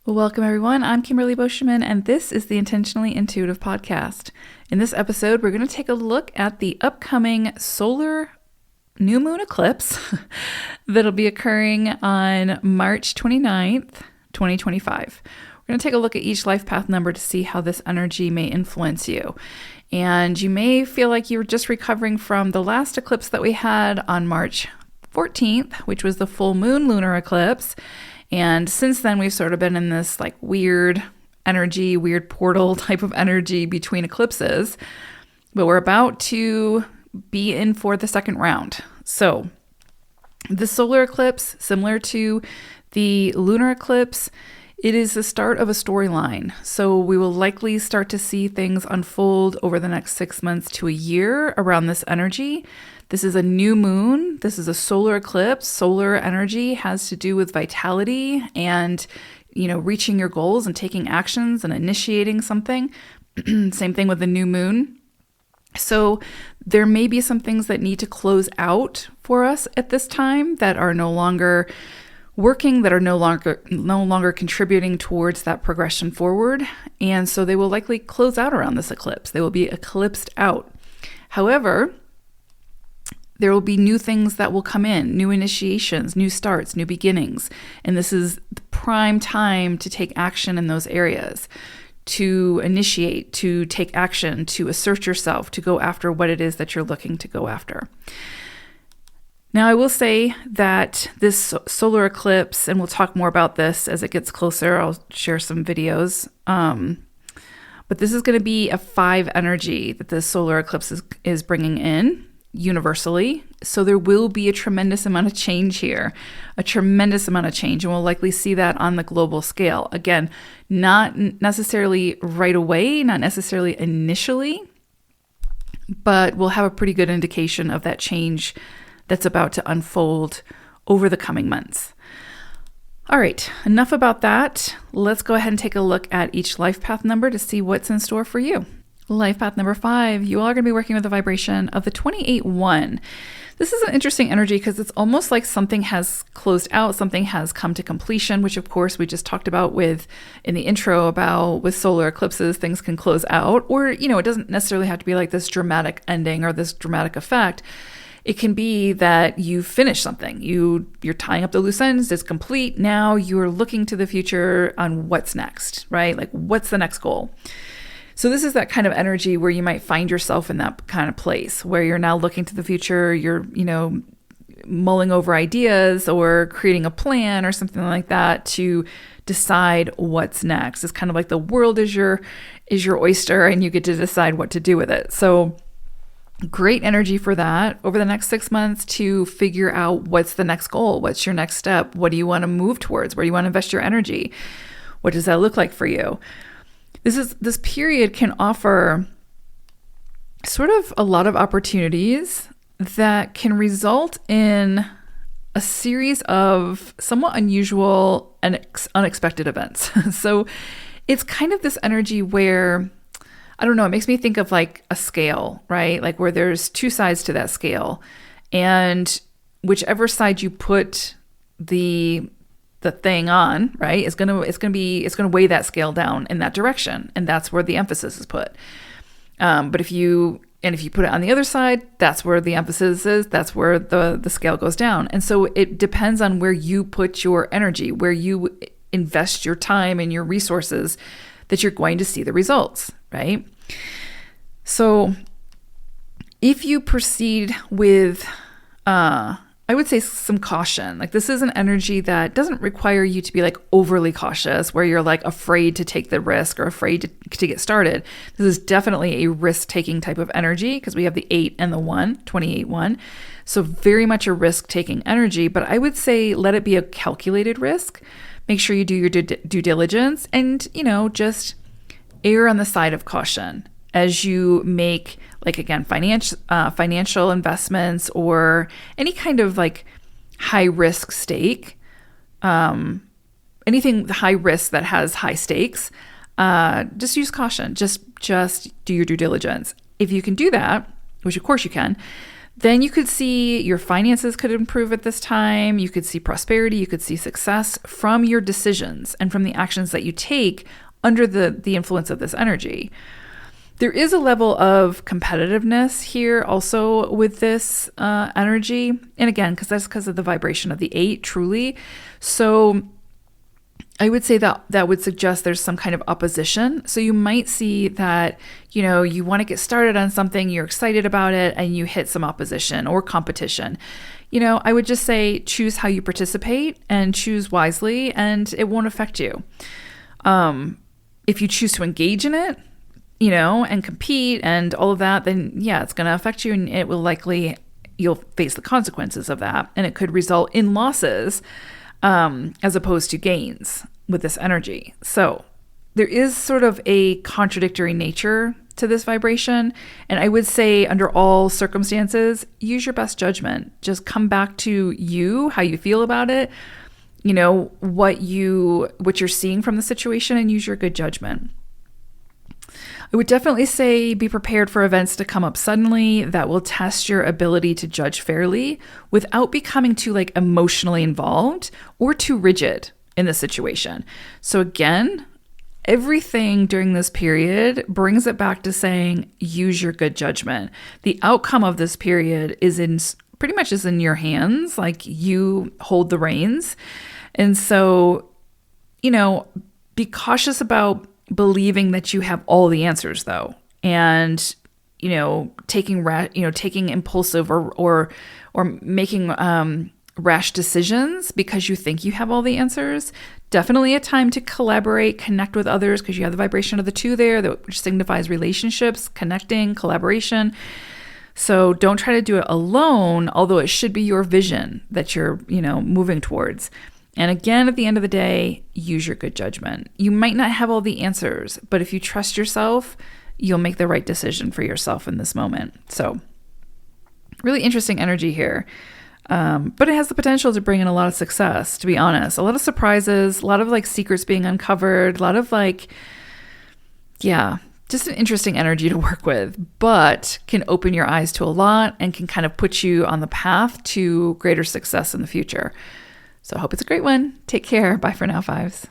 Well, welcome everyone. I'm Kimberly Boschman, and this is the Intentionally Intuitive Podcast. In this episode, we're going to take a look at the upcoming solar new moon eclipse that'll be occurring on March 29th, 2025. We're going to take a look at each life path number to see how this energy may influence you. And you may feel like you're just recovering from the last eclipse that we had on March 14th, which was the full moon lunar eclipse. And since then, we've sort of been in this like weird energy, weird portal type of energy between eclipses. But we're about to be in for the second round. So the solar eclipse, similar to the lunar eclipse, it is the start of a storyline. So we will likely start to see things unfold over the next 6 months to a year around this energy. This is a new moon. This is a solar eclipse. Solar energy has to do with vitality and, reaching your goals and taking actions and initiating something. Same thing with the new moon. So there may be some things that need to close out for us at this time that are no longer working, that are no longer contributing towards that progression forward. And so they will likely close out around this eclipse. They will be eclipsed out. However, there will be new things that will come in, new initiations, new starts, new beginnings. And this is the prime time to take action in those areas, to initiate, to take action, to assert yourself, to go after what it is that you're looking to go after. Now, I will say that this solar eclipse, and we'll talk more about this as it gets closer, I'll share some videos, but this is going to be a 5 energy that this solar eclipse is bringing in universally. So there will be a tremendous amount of change here, and we'll likely see that on the global scale. Again, not necessarily right away, not necessarily initially, but we'll have a pretty good indication of that change that's about to unfold over the coming months. All right, enough about that. Let's go ahead and take a look at each life path number to see what's in store for you. Life path number 5, you all are going to be working with the vibration of the 28-1. This is an interesting energy because it's almost like something has closed out, something has come to completion, which of course we just talked about in the intro about with solar eclipses, things can close out, or, it doesn't necessarily have to be like this dramatic ending or this dramatic effect. It can be that you finish something, you're tying up the loose ends, it's complete. Now you're looking to the future on what's next, right? Like what's the next goal? So this is that kind of energy where you might find yourself in that kind of place where you're now looking to the future, you're, mulling over ideas or creating a plan or something like that to decide what's next. It's kind of like the world is your oyster and you get to decide what to do with it. So great energy for that over the next 6 months to figure out what's the next goal, what's your next step, what do you want to move towards, where do you want to invest your energy, what does that look like for you? This period can offer sort of a lot of opportunities that can result in a series of somewhat unusual and unexpected events. So it's kind of this energy where, I don't know, it makes me think of like a scale, right? Like where there's 2 sides to that scale, and whichever side you put the thing on, right, it's gonna weigh that scale down in that direction, and that's where the emphasis is put. But if you put it on the other side, that's where the emphasis is. That's where the scale goes down. And so it depends on where you put your energy, where you invest your time and your resources, that you're going to see the results, right? So if you proceed with, I would say some caution. Like this is an energy that doesn't require you to be like overly cautious where you're like afraid to take the risk or afraid to get started. This is definitely a risk-taking type of energy because we have the 8 and the 1, 28-1. So very much a risk-taking energy, but I would say let it be a calculated risk. Make sure you do your due diligence and, just err on the side of caution as you make, like, again, financial investments or any kind of like high risk stake, anything high risk that has high stakes, just use caution. Just do your due diligence. If you can do that, which of course you can, Then you could see your finances could improve at this time. You could see prosperity. You could see success from your decisions and from the actions that you take under the influence of this energy. There is a level of competitiveness here also with this energy. And again, that's because of the vibration of the 8, truly. So I would say that would suggest there's some kind of opposition. So you might see that, you want to get started on something, you're excited about it, and you hit some opposition or competition. I would just say choose how you participate and choose wisely, and it won't affect you. If you choose to engage in it, and compete and all of that, then yeah, it's going to affect you, and it will you'll face the consequences of that. And it could result in losses as opposed to gains with this energy. So there is sort of a contradictory nature to this vibration. And I would say under all circumstances, use your best judgment. Just come back to you, how you feel about it, what you're seeing from the situation, and use your good judgment. I would definitely say be prepared for events to come up suddenly that will test your ability to judge fairly without becoming too emotionally involved or too rigid in the situation. So again, everything during this period brings it back to saying, use your good judgment. The outcome of this period pretty much in your hands, you hold the reins. And so, be cautious about believing that you have all the answers though, and taking impulsive or making rash decisions because you think you have all the answers. Definitely a time to collaborate, connect with others, because you have the vibration of the 2 there, which signifies relationships, connecting, collaboration. So don't try to do it alone, although it should be your vision that you're moving towards. And again, at the end of the day, use your good judgment. You might not have all the answers, but if you trust yourself, you'll make the right decision for yourself in this moment. So really interesting energy here. But it has the potential to bring in a lot of success, to be honest. A lot of surprises, a lot of secrets being uncovered, a lot of just an interesting energy to work with, but can open your eyes to a lot and can kind of put you on the path to greater success in the future. So I hope it's a great one. Take care. Bye for now, 5s.